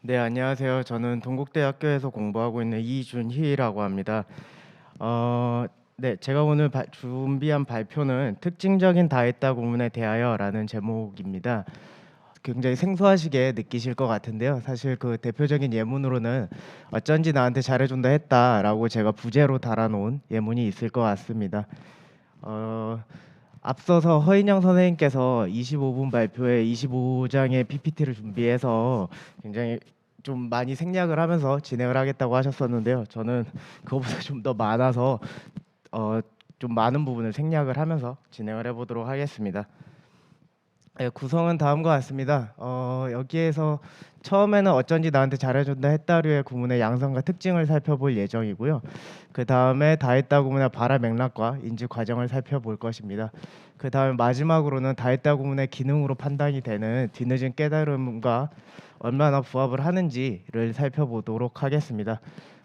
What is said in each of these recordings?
네, 안녕하세요. 저는 동국대학교에서 공부하고 있는 이준희라고 합니다. 어, 네, 제가 오늘 준비한 발표는 특징적인 다했다 구문에 대하여라는 제목입니다. 굉장히 생소하시게 느끼실 것 같은데요. 사실 그 대표적인 예문으로는 어쩐지 나한테 잘해준다 했다라고 제가 부제로 달아놓은 예문이 있을 것 같습니다. 어, 앞서서 허인영 선생님께서 25분 발표에 25장의 PPT를 준비해서 굉장히 좀 많이 생략을 하면서 진행을 하겠다고 하셨었는데요. 저는 그거보다 좀 더 많아서 어, 좀 많은 부분을 생략을 하면서 진행을 해보도록 하겠습니다. 네, 구성은 다음과 같습니다. 여기에서 처음에는 어쩐지 나한테 잘해준다 했다류의 구문의 양성과 특징을 살펴볼 예정이고요. 그 다음에 다했다 구문의 발화 맥락과 인지 과정을 살펴볼 것입니다. 그 다음에 마지막으로는 다했다 구문의 기능으로 판단이 되는 뒤늦은 깨달음과 얼마나 부합을 하는지를 살펴보도록 하겠습니다.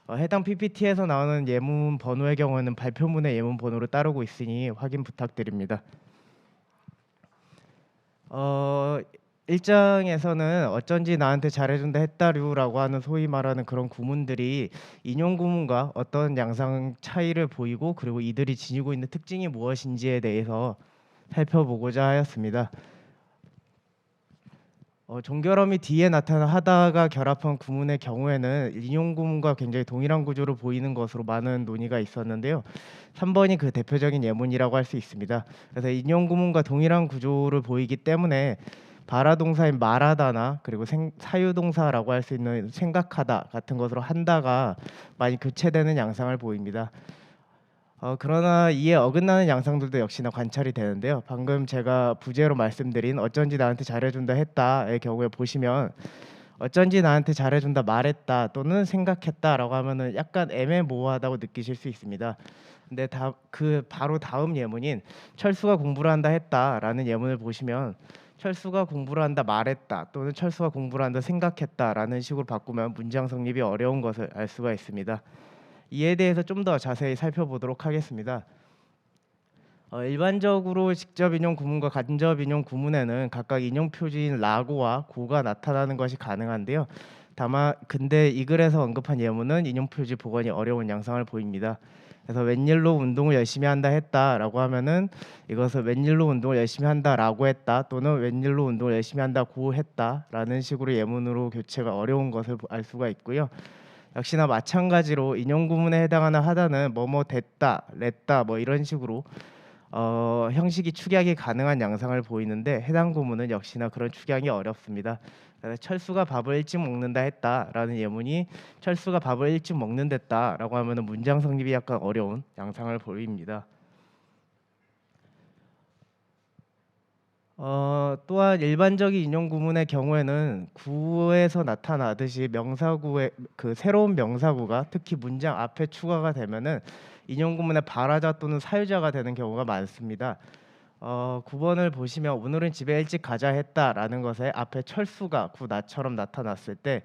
해당 PPT에서 나오는 예문 번호의 경우에는 발표문의 예문 번호를 따르고 있으니 확인 부탁드립니다. 어, 1장에서는 어쩐지 나한테 잘해준다 했다류라고 하는 소위 말하는 그런 구문들이 인용 구문과 어떤 양상 차이를 보이고 그리고 이들이 지니고 있는 특징이 무엇인지에 대해서 살펴보고자 하였습니다. 종결음이 뒤에 나타나 하다가 결합한 구문의 경우에는 인용 구문과 굉장히 동일한 구조를 보이는 것으로 많은 논의가 있었는데요. 3번이 그 대표적인 예문이라고 할 수 있습니다. 그래서 인용 구문과 동일한 구조를 보이기 때문에 발화 동사인 말하다나 그리고 사유 동사라고 할 수 있는 생각하다 같은 것으로 한다가 많이 교체되는 양상을 보입니다. 그러나 이에 어긋나는 양상들도 역시나 관찰이 되는데요. 방금 제가 부제로 말씀드린 어쩐지 나한테 잘해준다 했다의 경우에 보시면 어쩐지 나한테 잘해준다 말했다 또는 생각했다라고 하면은 약간 애매모호하다고 느끼실 수 있습니다. 근데 그 바로 다음 예문인 철수가 공부를 한다 했다라는 예문을 보시면 철수가 공부를 한다 말했다 또는 철수가 공부를 한다 생각했다라는 식으로 바꾸면 문장 성립이 어려운 것을 알 수가 있습니다. 이에 대해서 좀 더 자세히 살펴보도록 하겠습니다. 일반적으로 직접 인용 구문과 간접 인용 구문에는 각각 인용 표지인 라고와 고가 나타나는 것이 가능한데요. 다만 근데 이 글에서 언급한 예문은 인용 표지 복원이 어려운 양상을 보입니다. 그래서 웬일로 운동을 열심히 한다 했다라고 하면은 이것을 웬일로 운동을 열심히 한다라고 했다 또는 웬일로 운동을 열심히 한다고 했다라는 식으로 예문으로 교체가 어려운 것을 알 수가 있고요. 역시나 마찬가지로 인용 구문에 해당하는 하다는 뭐뭐 됐다, 랬다 뭐 이런 식으로 형식이 축약이 가능한 양상을 보이는데 해당 구문은 역시나 그런 축약이 어렵습니다. 그래서 철수가 밥을 일찍 먹는다 했다라는 예문이 철수가 밥을 일찍 먹는댔다라고 하면은 문장 성립이 약간 어려운 양상을 보입니다. 또한 일반적인 인용 구문의 경우에는 구에서 나타나듯이 명사구의 그 새로운 명사구가 특히 문장 앞에 추가가 되면은 인용 구문의 발화자 또는 사유자가 되는 경우가 많습니다. 9번을 보시면 오늘은 집에 일찍 가자 했다라는 것에 앞에 철수가 구 나처럼 나타났을 때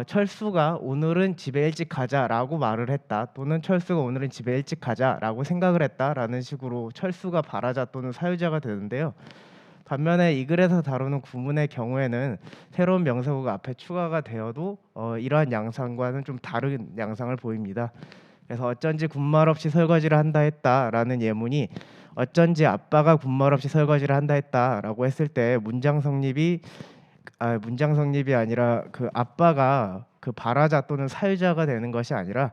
철수가 오늘은 집에 일찍 가자라고 말을 했다 또는 철수가 오늘은 집에 일찍 가자라고 생각을 했다라는 식으로 철수가 발화자 또는 사유자가 되는데요. 반면에 이 글에서 다루는 구문의 경우에는 새로운 명사구가 앞에 추가가 되어도 이러한 양상과는 좀 다른 양상을 보입니다. 그래서 어쩐지 군말 없이 설거지를 한다 했다라는 예문이 어쩐지 아빠가 군말 없이 설거지를 한다 했다라고 했을 때 문장 성립이 아니라 그 아빠가 그 발화자 또는 사유자가 되는 것이 아니라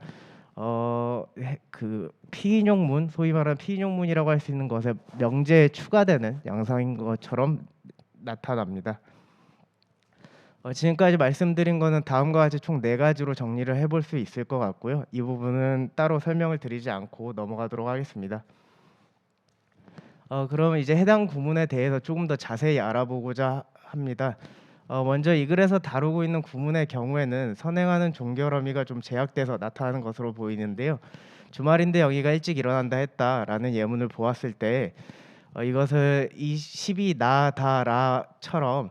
그 피인용문 소위 말하는 피인용문이라고 할 수 있는 것에 명제에 추가되는 양상인 것처럼 나타납니다. 지금까지 말씀드린 거는 다음과 같이 총 4가지로 정리를 해볼 수 있을 것 같고요. 이 부분은 따로 설명을 드리지 않고 넘어가도록 하겠습니다. 그러면 이제 해당 구문에 대해서 조금 더 자세히 알아보고자 합니다. 먼저 이 글에서 다루고 있는 구문의 경우에는 선행하는 종결 어미가 좀 제약돼서 나타나는 것으로 보이는데요. 주말인데 영희가 일찍 일어난다 했다라는 예문을 보았을 때 이것을 이 10이 나다라처럼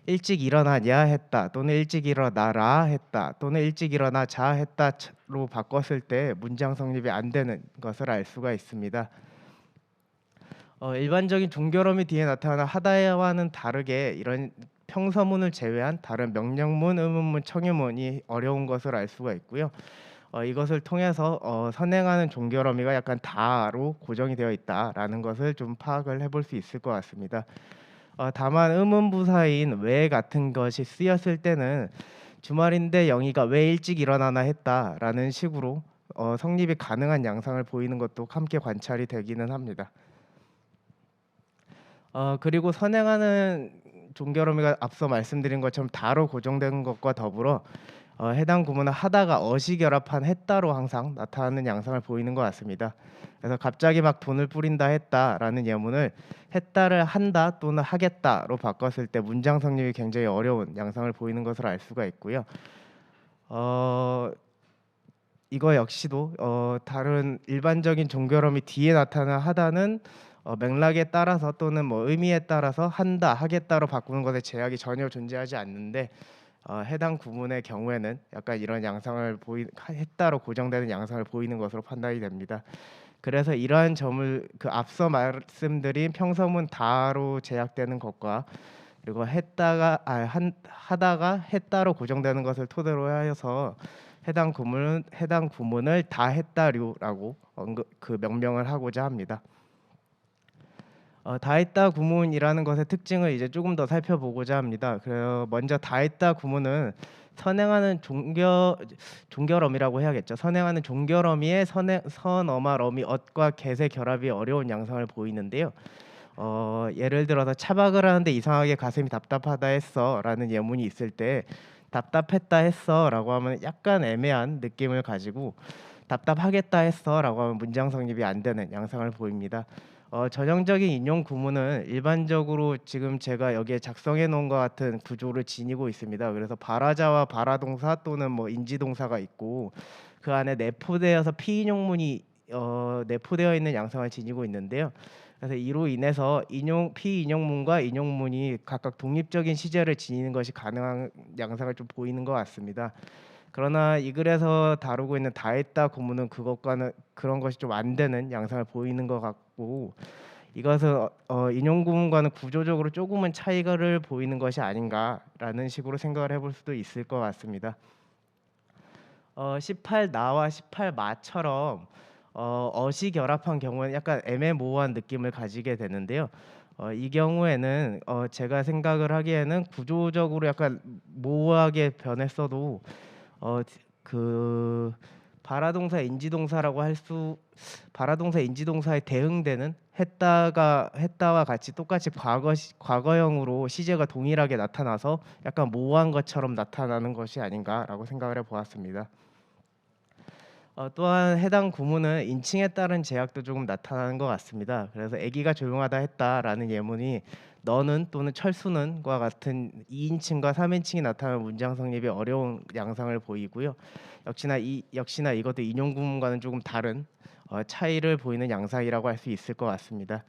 일찍 일어나냐 했다 또는 일찍 일어나라 했다 또는 일찍 일어나자 했다로 바꿨을 때 문장 성립이 안 되는 것을 알 수가 있습니다. 일반적인 종결어미 뒤에 나타나는 하다와는 다르게 이런 평서문을 제외한 다른 명령문, 의문문, 청유문이 어려운 것을 알 수가 있고요. 이것을 통해서 선행하는 종결 어미가 약간 다로 고정이 되어 있다라는 것을 좀 파악을 해볼 수 있을 것 같습니다. 다만 의문부사인 왜 같은 것이 쓰였을 때는 주말인데 영희가 왜 일찍 일어나나 했다라는 식으로 성립이 가능한 양상을 보이는 것도 함께 관찰이 되기는 합니다. 그리고 선행하는 종결 어미가 앞서 말씀드린 것처럼 다로 고정된 것과 더불어 해당 구문은 하다가 어시 결합한 했다로 항상 나타나는 양상을 보이는 것 같습니다. 그래서 갑자기 막 돈을 뿌린다 했다라는 예문을 했다를 한다 또는 하겠다로 바꿨을 때 문장 성립이 굉장히 어려운 양상을 보이는 것을 알 수가 있고요. 어, 이거 역시도 다른 일반적인 종결어미 뒤에 나타나는 하다는 맥락에 따라서 또는 뭐 의미에 따라서 한다, 하겠다로 바꾸는 것에 제약이 전혀 존재하지 않는데 해당 구문의 경우에는 약간 이런 양상을 했다로 고정되는 양상을 보이는 것으로 판단이 됩니다. 그래서 이러한 점을 그 앞서 말씀드린 평서문 다로 제약되는 것과 그리고 하다가 했다로 고정되는 것을 토대로 하여서 해당 구문을 다 했다류라고 그 명명을 하고자 합니다. 다했다 구문이라는 것의 특징을 이제 조금 더 살펴보고자 합니다. 그래서 먼저 다했다 구문은 선행하는 종결어미라고 해야겠죠. 선행하는 종결어미의 선어말어미 엇과 겟의 결합이 어려운 양상을 보이는데요. 예를 들어서 차박을 하는데 이상하게 가슴이 답답하다 했어라는 예문이 있을 때 답답했다 했어라고 하면 약간 애매한 느낌을 가지고 답답하겠다 했어라고 하면 문장 성립이 안 되는 양상을 보입니다. 전형적인 인용 구문은 일반적으로 지금 제가 여기에 작성해 놓은 것 같은 구조를 지니고 있습니다. 그래서 발화자와 발화동사 또는 뭐 인지동사가 있고 그 안에 내포되어서 피인용문이 내포되어 있는 양상을 지니고 있는데요. 그래서 이로 인해서 피인용문과 인용문이 각각 독립적인 시제를 지니는 것이 가능한 양상을 좀 보이는 것 같습니다. 그러나 이 글에서 다루고 있는 다했다 구문은 그것과는 그런 것이 좀 안 되는 양상을 보이는 것 같고 이것은 인용 구문과는 구조적으로 조금은 차이를 보이는 것이 아닌가라는 식으로 생각을 해볼 수도 있을 것 같습니다. 18나와 18마처럼 어시 결합한 경우에는 약간 애매모호한 느낌을 가지게 되는데요. 이 경우에는 제가 생각을 하기에는 구조적으로 약간 모호하게 변했어도 그 발화동사 인지동사라고 발화동사 인지동사에 대응되는 했다와 같이 똑같이 과거형으로 시제가 동일하게 나타나서 약간 모호한 것처럼 나타나는 것이 아닌가라고 생각을 해보았습니다. 또한 해당 구문은 인칭에 따른 제약도 조금 나타나는 것 같습니다. 그래서 아기가 조용하다 했다라는 예문이 너는 또는 철수는과 같은 2인칭과 3인칭이 나타나는 문장 성립이 어려운 양상을 보이고요. 역시나 이것도 인용 구문과는 조금 다른 차이를 보이는 양상이라고 할 수 있을 것 같습니다.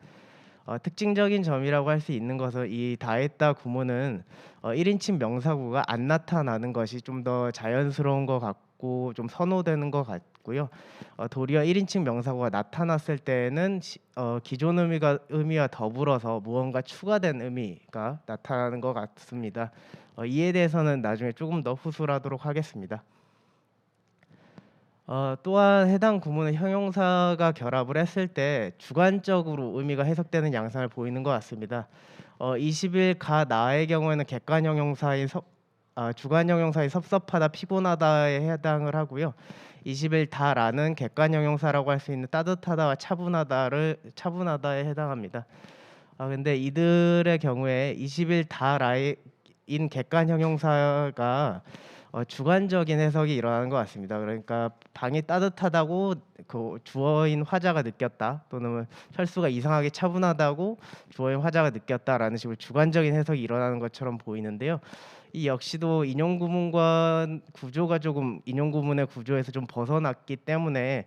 특징적인 점이라고 할 수 있는 것은 이 다했다 구문은 1인칭 명사구가 안 나타나는 것이 좀 더 자연스러운 것 같고 좀 선호되는 것 같고요. 도리어 1인칭 명사구가 나타났을 때는 기존 의미와 더불어서 무언가 추가된 의미가 나타나는 것 같습니다. 이에 대해서는 나중에 조금 더 후술하도록 하겠습니다. 또한 해당 구문은 형용사가 결합을 했을 때 주관적으로 의미가 해석되는 양상을 보이는 것 같습니다. 20일 가 나의 경우에는 주관 형용사인 섭섭하다, 피곤하다에 해당을 하고요. 20일 다라는 객관 형용사라고 할 수 있는 따뜻하다와 차분하다에 해당합니다. 근데 이들의 경우에 20일 다라인 객관 형용사가 주관적인 해석이 일어나는 것 같습니다. 그러니까 방이 따뜻하다고 그 주어인 화자가 느꼈다 또는 철수가 이상하게 차분하다고 주어인 화자가 느꼈다라는 식으로 주관적인 해석이 일어나는 것처럼 보이는데요. 이 역시도 인용 구문과 구조가 조금 인용 구문의 구조에서 좀 벗어났기 때문에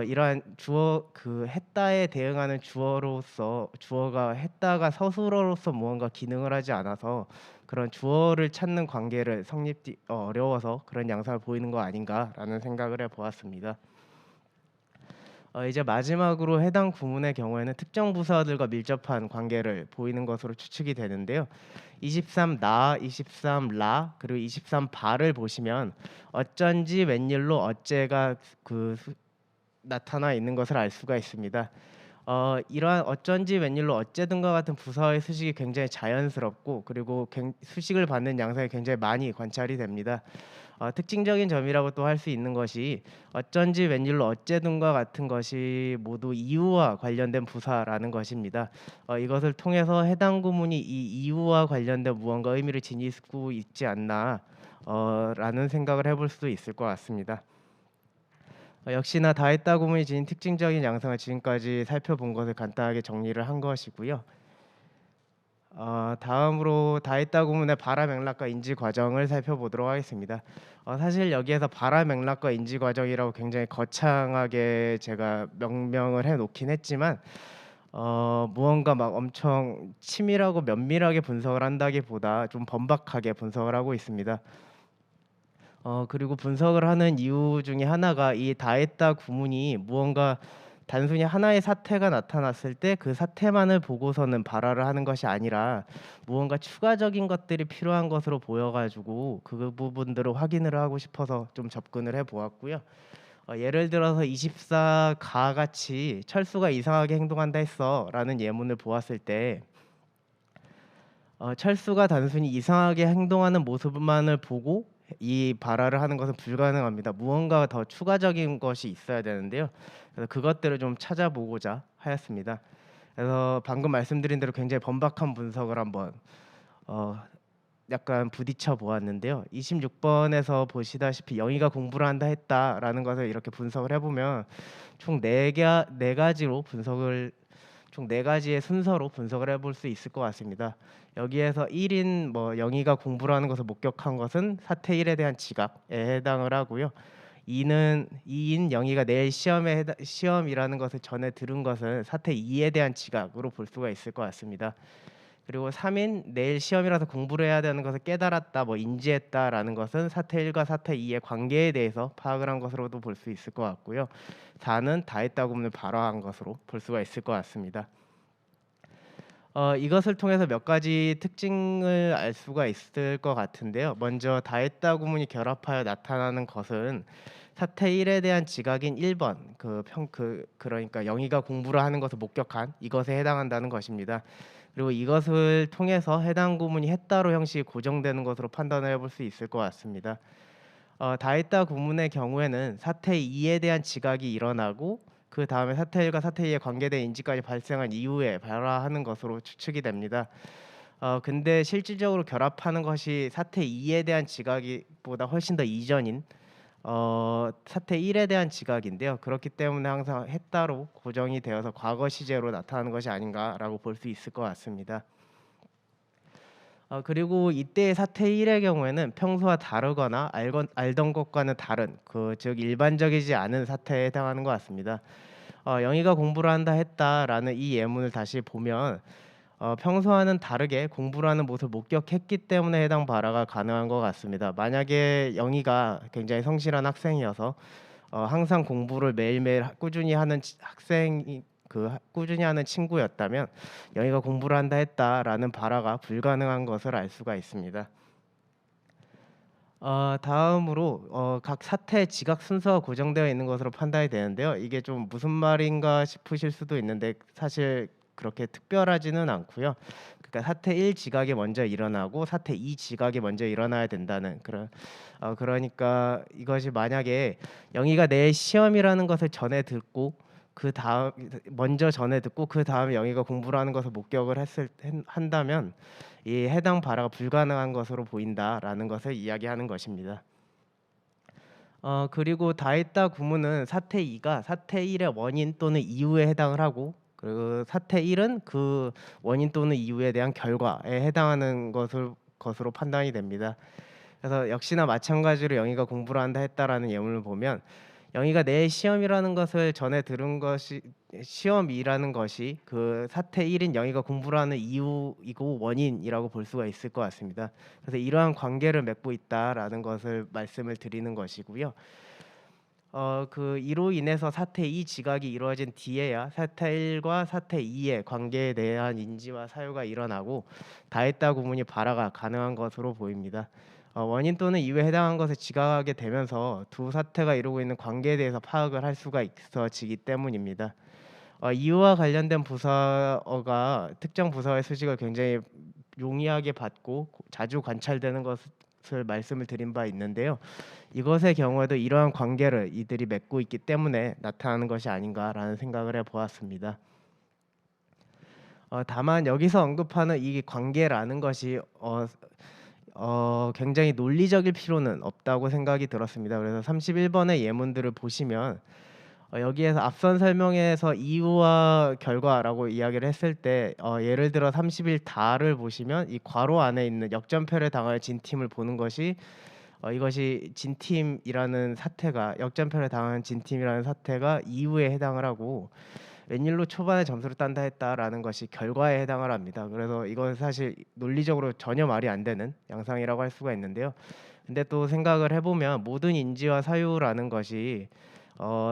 이러한 했다에 대응하는 주어가 했다가 서술어로서 무언가 기능을 하지 않아서 그런 주어를 찾는 관계를 어려워서 그런 양상을 보이는 거 아닌가라는 생각을 해보았습니다. 이제 마지막으로 해당 구문의 경우에는 특정 부서들과 밀접한 관계를 보이는 것으로 추측이 되는데요. 23 나, 23 라, 그리고 23 바를 보시면 어쩐지 웬일로 어째가 나타나 있는 것을 알 수가 있습니다. 이러한 어쩐지 웬일로 어째든과 같은 부서의 수식이 굉장히 자연스럽고, 그리고 수식을 받는 양상이 굉장히 많이 관찰이 됩니다. 특징적인 점이라고 또 할 수 있는 것이 어쩐지 웬일로 어째든과 같은 것이 모두 이유와 관련된 부사라는 것입니다. 이것을 통해서 해당 구문이 이 이유와 관련된 무언가 의미를 지니고 있지 않나 라는 생각을 해볼 수도 있을 것 같습니다. 역시나 다했다 구문이 지닌 특징적인 양상을 지금까지 살펴본 것을 간단하게 정리를 한 것이고요. 다음으로 다했다 구문의 발화 맥락과 인지 과정을 살펴보도록 하겠습니다. 사실 여기에서 발화 맥락과 인지 과정이라고 굉장히 거창하게 제가 명명을 해 놓긴 했지만, 무언가 막 엄청 치밀하고 면밀하게 분석을 한다기보다 좀 번박하게 분석을 하고 있습니다. 그리고 분석을 하는 이유 중에 하나가 이 다했다 구문이 무언가 단순히 하나의 사태가 나타났을 때 그 사태만을 보고서는 발화를 하는 것이 아니라 무언가 추가적인 것들이 필요한 것으로 보여 가지고 그 부분들을 확인을 하고 싶어서 좀 접근을 해 보았고요. 예를 들어서 "24 가 같이 철수가 이상하게 행동한다 했어."라는 예문을 보았을 때, 철수가 단순히 이상하게 행동하는 모습만을 보고 이 발화를 하는 것은 불가능합니다. 무언가 더 추가적인 것이 있어야 되는데요. 그래서 그것들을 좀 찾아보고자 하였습니다. 그래서 방금 말씀드린 대로 굉장히 번박한 분석을 한번 어 약간 부딪혀 보았는데요. 26번에서 보시다시피 "영희가 공부를 한다 했다."라는 것을 이렇게 분석을 해 보면 총 4 가지로 분석을 총 4가지의 순서로 분석을 해볼 수 있을 것 같습니다. 여기에서 1인 영희가 공부를 하는 것을 목격한 것은 사태 1에 대한 지각에 해당을 하고요. 2인 영희가 내일 시험이라는 것을 전에 들은 것은 사태 2에 대한 지각으로 볼 수가 있을 것 같습니다. 그리고 3인 내일 시험이라서 공부를 해야 되는 것을 깨달았다, 인지했다라는 것은 사태 1과 사태 2의 관계에 대해서 파악을 한 것으로도 볼 수 있을 것 같고요. 4는 다했다 구문을 발화한 것으로 볼 수가 있을 것 같습니다. 이것을 통해서 몇 가지 특징을 알 수가 있을 것 같은데요. 먼저 다했다 구문이 결합하여 나타나는 것은 사태 1에 대한 지각인 1번 그러니까 영희가 공부를 하는 것을 목격한 이것에 해당한다는 것입니다. 그리고 이것을 통해서 해당 구문이 했다로 형식이 고정되는 것으로 판단을 해볼 수 있을 것 같습니다. 다했다 구문의 경우에는 사태 2에 대한 지각이 일어나고 그다음에 사태 1과 사태 2에 관계된 인지까지 발생한 이후에 발화하는 것으로 추측이 됩니다. 근데 실질적으로 결합하는 것이 사태 2에 대한 지각보다 훨씬 더 이전인 사태 1에 대한 지각인데요. 그렇기 때문에 항상 했다로 고정이 되어서 과거 시제로 나타나는 것이 아닌가라고 볼 수 있을 것 같습니다. 그리고 이때의 사태 1의 경우에는 평소와 다르거나 알던 것과는 다른 즉 일반적이지 않은 사태에 해당하는 것 같습니다. "영희가 공부를 한다 했다."라는 이 예문을 다시 보면 평소와는 다르게 공부를 하는 모습을 목격했기 때문에 해당 발화가 가능한 것 같습니다. 만약에 영희가 굉장히 성실한 학생이어서 항상 공부를 매일매일 꾸준히 하는 학생이 꾸준히 하는 친구였다면 "영희가 공부를 한다 했다."라는 발화가 불가능한 것을 알 수가 있습니다. 다음으로 각 사태의 지각 순서가 고정되어 있는 것으로 판단이 되는데요. 이게 좀 무슨 말인가 싶으실 수도 있는데 사실 그렇게 특별하지는 않고요. 그러니까 사태 1 지각이 먼저 일어나고 사태 2 지각이 먼저 일어나야 된다는 그러니까 이것이 만약에 영희가 내일 시험이라는 것을 전에 듣고 그다음에 영희가 공부를 하는 것을 목격을 한다면 이 해당 발화가 불가능한 것으로 보인다라는 것을 이야기하는 것입니다. 그리고 다했다 구문은 사태 2가 사태 1의 원인 또는 이유에 해당을 하고, 그리고 사태 1은 그 원인 또는 이유에 대한 결과에 해당하는 것으로 판단이 됩니다. 그래서 역시나 마찬가지로 "영희가 공부를 한다 했다."라는 예문을 보면 영희가 내일 시험이라는 것을 전에 들은 것이 시험이라는 것이 그 사태 1인 영희가 공부를 하는 이유이고 원인이라고 볼 수가 있을 것 같습니다. 그래서 이러한 관계를 맺고 있다라는 것을 말씀을 드리는 것이고요. 이로 인해서 사태 2 지각이 이루어진 뒤에야 사태 1과 사태 2의 관계에 대한 인지와 사유가 일어나고 다했다 구문이 발화가 가능한 것으로 보입니다. 원인 또는 이유에 해당한 것을 지각하게 되면서 두 사태가 이루고 있는 관계에 대해서 파악을 할 수가 있어지기 때문입니다. 이유와 관련된 부사어가 특정 부사어의 수식을 굉장히 용이하게 받고 자주 관찰되는 것을 말씀을 드린 바 있는데요. 이것의 경우에도 이러한 관계를 이들이 맺고 있기 때문에 나타나는 것이 아닌가라는 생각을 해 보았습니다. 다만 여기서 언급하는 이 관계라는 것이 굉장히 논리적일 필요는 없다고 생각이 들었습니다. 그래서 31 번의 예문들을 보시면 여기에서 앞선 설명에서 이유와 결과라고 이야기를 했을 때 예를 들어 30일 다를 보시면 이 괄호 안에 있는 역전패를 당할 진 팀을 보는 것이 이것이 진 팀이라는 사태가 역전패를 당한 진 팀이라는 사태가 이유에 해당을 하고 웬일로 초반에 점수를 딴다 했다라는 것이 결과에 해당을 합니다. 그래서 이건 사실 논리적으로 전혀 말이 안 되는 양상이라고 할 수가 있는데요. 근데 또 생각을 해보면 모든 인지와 사유라는 것이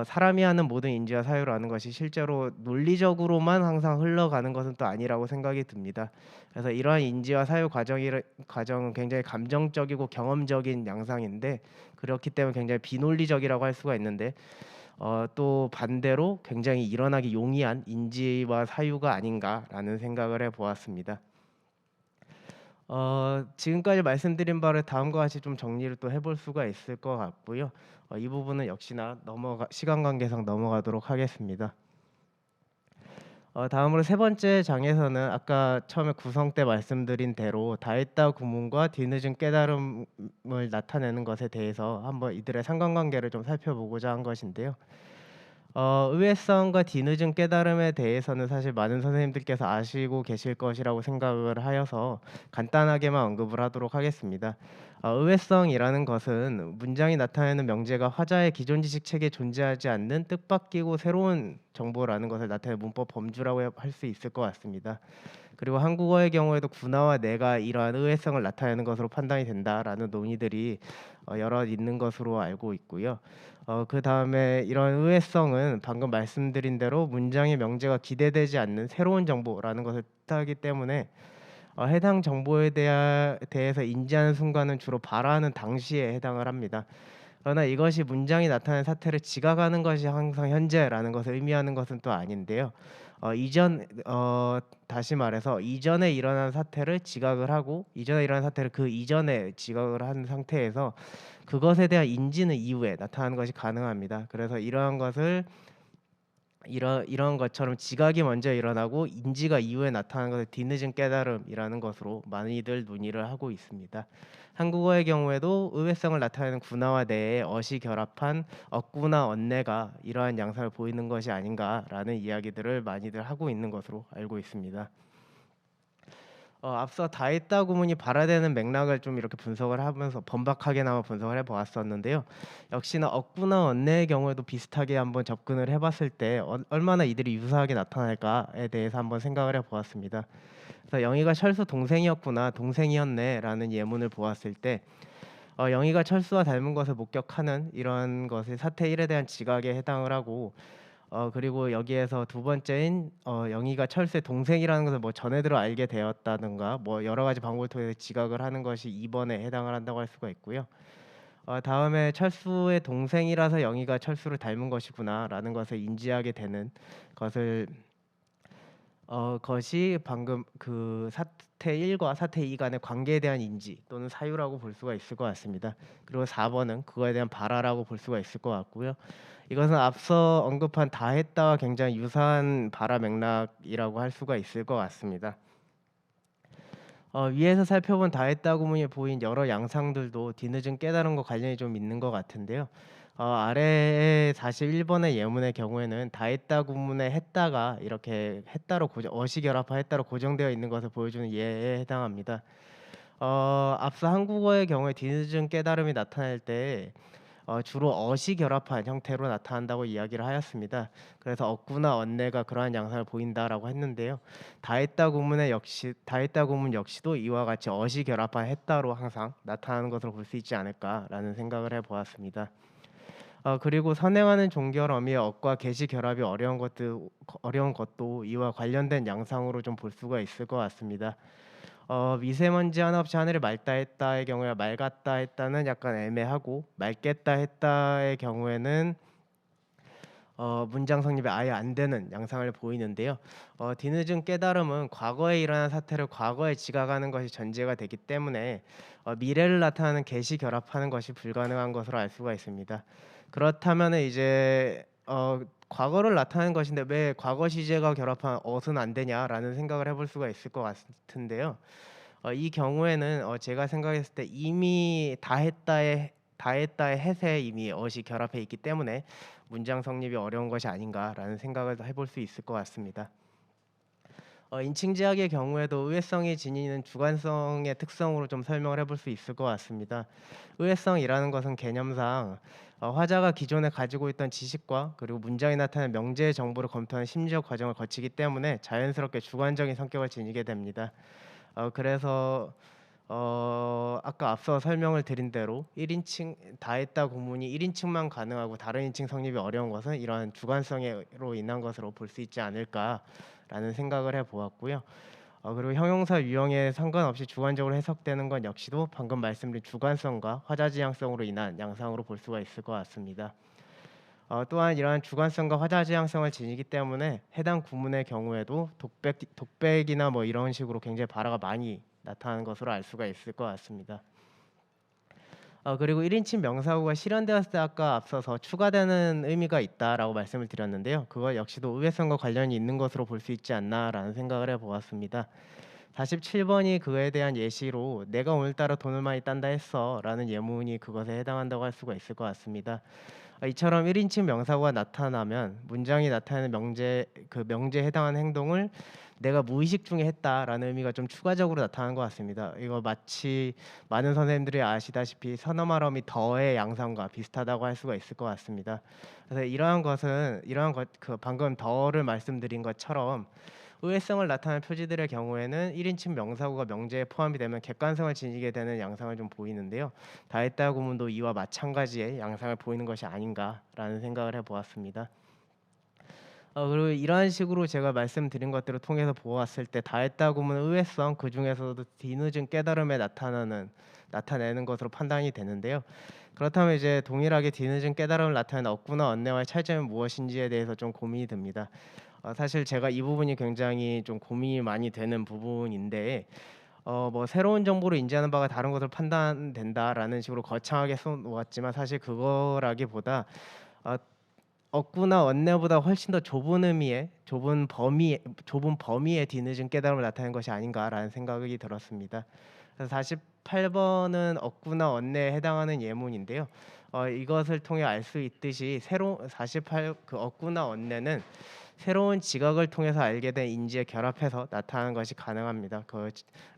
사람이 하는 모든 인지와 사유라는 것이 실제로 논리적으로만 항상 흘러가는 것은 또 아니라고 생각이 듭니다. 그래서 이러한 인지와 사유 과정은 굉장히 감정적이고 경험적인 양상인데 그렇기 때문에 굉장히 비논리적이라고 할 수가 있는데 또 반대로 굉장히 일어나기 용이한 인지와 사유가 아닌가라는 생각을 해 보았습니다. 지금까지 말씀드린 바를 다음과 같이 좀 정리를 또 해볼 수가 있을 것 같고요. 이 부분은 역시나 시간 관계상 넘어가도록 하겠습니다. 다음으로 세 번째 장에서는 아까 처음에 구성 때 말씀드린 대로 다했다 구문과 뒤늦은 깨달음을 나타내는 것에 대해서 한번 이들의 상관관계를 좀 살펴보고자 한 것인데요. 의외성과 뒤늦은 깨달음에 대해서는 사실 많은 선생님들께서 아시고 계실 것이라고 생각을 하여서 간단하게만 언급을 하도록 하겠습니다. 의외성이라는 것은 문장이 나타내는 명제가 화자의 기존 지식 체계에 존재하지 않는 뜻밖이고 새로운 정보라는 것을 나타내는 문법 범주라고 할 수 있을 것 같습니다. 그리고 한국어의 경우에도 구나와 내가 이러한 의외성을 나타내는 것으로 판단이 된다라는 논의들이 여럿 있는 것으로 알고 있고요. 그다음에 이런 의외성은 방금 말씀드린 대로 문장의 명제가 기대되지 않는 새로운 정보라는 것을 뜻하기 때문에 해당 정보에 대해서 인지하는 순간은 주로 발화하는 당시에 해당을 합니다. 그러나 이것이 문장이 나타낸 사태를 지각하는 것이 항상 현재라는 것을 의미하는 것은 또 아닌데요. 다시 말해서 이전에 일어난 사태를 지각을 하고 이전에 일어난 사태를 그 이전에 지각을 한 상태에서 그것에 대한 인지는 이후에 나타나는 것이 가능합니다. 그래서 이런 것처럼 지각이 먼저 일어나고 인지가 이후에 나타나는 것을 뒤늦은 깨달음이라는 것으로 많이들 논의를 하고 있습니다. 한국어의 경우에도 의외성을 나타내는 구나와 내의 어시 결합한 억구나 언내가 이러한 양상을 보이는 것이 아닌가라는 이야기들을 많이들 하고 있는 것으로 알고 있습니다. 앞서 다했다 구문이 발화되는 맥락을 좀 이렇게 분석을 하면서 번박하게나마 분석을 해 보았었는데요. 역시나 억구나 언내의 경우에도 비슷하게 한번 접근을 해 봤을 때 얼마나 이들이 유사하게 나타날까에 대해서 한번 생각을 해 보았습니다. 그래서 영희가 철수 동생이었구나, 동생이었네라는 예문을 보았을 때 영희가 철수와 닮은 것을 목격하는 이런 것이 사태 1에 대한 지각에 해당을 하고 그리고 여기에서 두 번째인 영희가 철수의 동생이라는 것을 뭐 전에 들어 알게 되었다든가 뭐 여러 가지 방법을 통해서 지각을 하는 것이 2번에 해당을 한다고 할 수가 있고요. 다음에 철수의 동생이라서 영희가 철수를 닮은 것이구나라는 것을 인지하게 되는 것을 것이 방금 그 사태 1과 사태 2 간의 관계에 대한 인지 또는 사유라고 볼 수가 있을 것 같습니다. 그리고 4번은 그거에 대한 발화라고 볼 수가 있을 것 같고요. 이것은 앞서 언급한 다했다와 굉장히 유사한 발화 맥락이라고 할 수가 있을 것 같습니다. 위에서 살펴본 다했다 구문이 보인 여러 양상들도 뒤늦은 깨달음과 관련이 좀 있는 것 같은데요. 아래의 41번의 예문의 경우에는 다했다 구문의 했다가 이렇게 했다로 어시 결합한 했다로 고정되어 있는 것을 보여주는 예에 해당합니다. 앞서 한국어의 경우에 뒤늦은 깨달음이 나타날 때 주로 어시 결합한 형태로 나타난다고 이야기를 하였습니다. 그래서 억구나 언내가 그러한 양상을 보인다라고 했는데요. 다했다 구문 역시도 이와 같이 어시 결합한 했다로 항상 나타나는 것으로 볼 수 있지 않을까라는 생각을 해 보았습니다. 그리고 선행하는 종결어미의 억과 개시 결합이 어려운 것도 이와 관련된 양상으로 좀 볼 수가 있을 것 같습니다. 미세먼지 하나 없이 하늘이 맑다 했다의 경우에 맑았다 했다는 약간 애매하고 맑겠다 했다의 경우에는 문장 성립이 아예 안 되는 양상을 보이는데요. 뒤늦은 깨달음은 과거에 일어난 사태를 과거에 지각하는 것이 전제가 되기 때문에 미래를 나타내는 개시 결합하는 것이 불가능한 것으로 알 수가 있습니다. 그렇다면은 이제 과거를 나타내는 것인데 왜 과거 시제가 결합한 어순 안 되냐라는 생각을 해볼 수가 있을 것 같은데요. 이 경우에는 제가 생각했을 때 이미 다 했다의 해세에 이미 어시 결합해 있기 때문에 문장 성립이 어려운 것이 아닌가라는 생각을 해볼 수 있을 것 같습니다. 인칭지학의 경우에도 의외성이 지니는 주관성의 특성으로 좀 설명을 해볼 수 있을 것 같습니다. 의외성이라는 것은 개념상 화자가 기존에 가지고 있던 지식과 그리고 문장에 나타나는 명제의 정보를 검토하는 심리적 과정을 거치기 때문에 자연스럽게 주관적인 성격을 지니게 됩니다. 그래서 아까 앞서 설명을 드린 대로 1인칭 다했다 구문이 1인칭만 가능하고 다른 인칭 성립이 어려운 것은 이러한 주관성으로 인한 것으로 볼 수 있지 않을까라는 생각을 해 보았고요. 그리고 형용사 유형에 상관없이 주관적으로 해석되는 건 역시도 방금 말씀드린 주관성과 화자지향성으로 인한 양상으로 볼 수가 있을 것 같습니다. 또한 이러한 주관성과 화자지향성을 지니기 때문에 해당 구문의 경우에도 독백이나 뭐 이런 식으로 굉장히 발화가 많이 나타나는 것으로 알 수가 있을 것 같습니다. 그리고 1인칭 명사구가 실현되었을 때 아까 앞서서 추가되는 의미가 있다라고 말씀을 드렸는데요. 그것 역시도 의외성과 관련이 있는 것으로 볼 수 있지 않나라는 생각을 해보았습니다. 47번이 그에 대한 예시로 내가 오늘따라 돈을 많이 딴다 했어라는 예문이 그것에 해당한다고 할 수가 있을 것 같습니다. 이처럼 1인칭 명사구가 나타나면 문장이 나타내는 명제에 해당하는 행동을 내가 무의식 중에 했다라는 의미가 좀 추가적으로 나타나는 것 같습니다. 이거 마치 많은 선생님들이 아시다시피 선어말어미 더의 양상과 비슷하다고 할 수가 있을 것 같습니다. 그래서 그 방금 더를 말씀드린 것처럼 의외성을 나타내는 표지들의 경우에는 1인칭 명사구가 명제에 포함이 되면 객관성을 지니게 되는 양상을 좀 보이는데요. 다했다 구문도 이와 마찬가지의 양상을 보이는 것이 아닌가라는 생각을 해보았습니다. 그리고 이러한 식으로 제가 말씀드린 것들을 통해서 보았을 때 다했다 구문의 의외성 그중에서도 뒤늦은 깨달음에 나타내는 것으로 판단이 되는데요. 그렇다면 이제 동일하게 뒤늦은 깨달음을 나타내는 억구나 언어와의 차이점이 무엇인지에 대해서 좀 고민이 듭니다. 사실 제가 이 부분이 굉장히 좀 고민이 많이 되는 부분인데 뭐 새로운 정보를 인지하는 바가 다른 것을 판단된다라는 식으로 거창하게 써 놓았지만 사실 그거라기보다 어 억구나 언어보다 훨씬 더 좁은 범위의 뒤늦은 깨달음을 나타낸 것이 아닌가라는 생각이 들었습니다. 그래서 48번은 억구나 언어에 해당하는 예문인데요. 이것을 통해 알 수 있듯이 새로 48 그 억구나 언어는 새로운 지각을 통해서 알게 된 인지에 결합해서 나타나는 것이 가능합니다.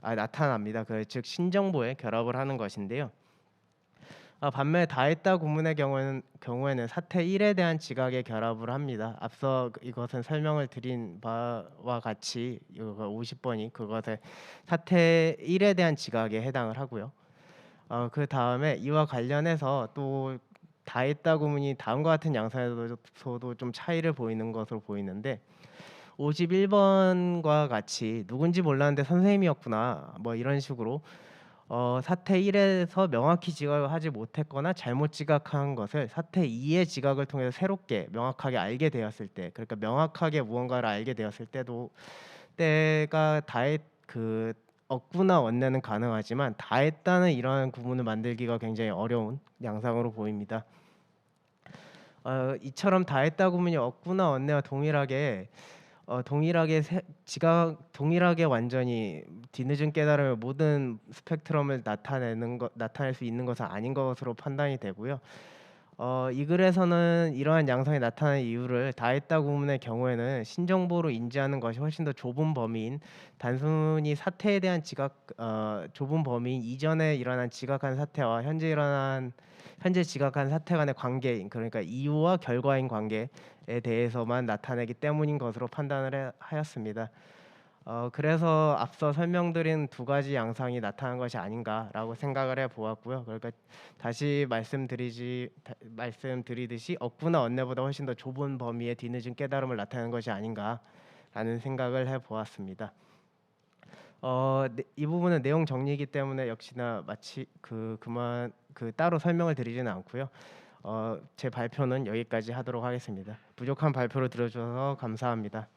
나타납니다. 즉 신정보에 결합을 하는 것인데요. 반면에 다했다 구문의 경우에는 사태 1에 대한 지각에 결합을 합니다. 앞서 이것은 설명을 드린 바와 같이 이거 50번이 그것의 사태 1에 대한 지각에 해당을 하고요. 그다음에 이와 관련해서 또 다했다 구문이 다음과 같은 양상에서도 좀 차이를 보이는 것으로 보이는데 51번과 같이 누군지 몰랐는데 선생님이었구나 뭐 이런 식으로 사태 1에서 명확히 지각을 하지 못했거나 잘못 지각한 것을 사태 2의 지각을 통해서 새롭게 명확하게 알게 되었을 때 그러니까 명확하게 무언가를 알게 되었을 때가 억구나 원내는 가능하지만 다했다는 이러한 구문을 만들기가 굉장히 어려운 양상으로 보입니다. 이처럼 다했다 구문이 억구나 원내와 동일하게 완전히 뒤늦은 깨달음의 모든 스펙트럼을 나타낼 수 있는 것은 아닌 것으로 판단이 되고요. 이 글에서는 이러한 양상이 나타나는 이유를 다했다 구문의 경우에는 신정보로 인지하는 것이 훨씬 더 좁은 범위인 단순히 사태에 대한 좁은 범위인 이전에 일어난 지각한 사태와 현재 지각한 사태 간의 관계인 그러니까 이유와 결과인 관계에 대해서만 나타내기 때문인 것으로 판단을 하였습니다. 그래서 앞서 설명드린 두 가지 양상이 나타난 것이 아닌가라고 생각을 해 보았고요. 그러니까 다시 말씀드리듯이 억구나 언내보다 훨씬 더 좁은 범위의 뒤늦은 깨달음을 나타내는 것이 아닌가라는 생각을 해 보았습니다. 이 부분은 내용 정리이기 때문에 역시나 마치 따로 설명을 드리지는 않고요. 제 발표는 여기까지 하도록 하겠습니다. 부족한 발표를 들어 주셔서 감사합니다.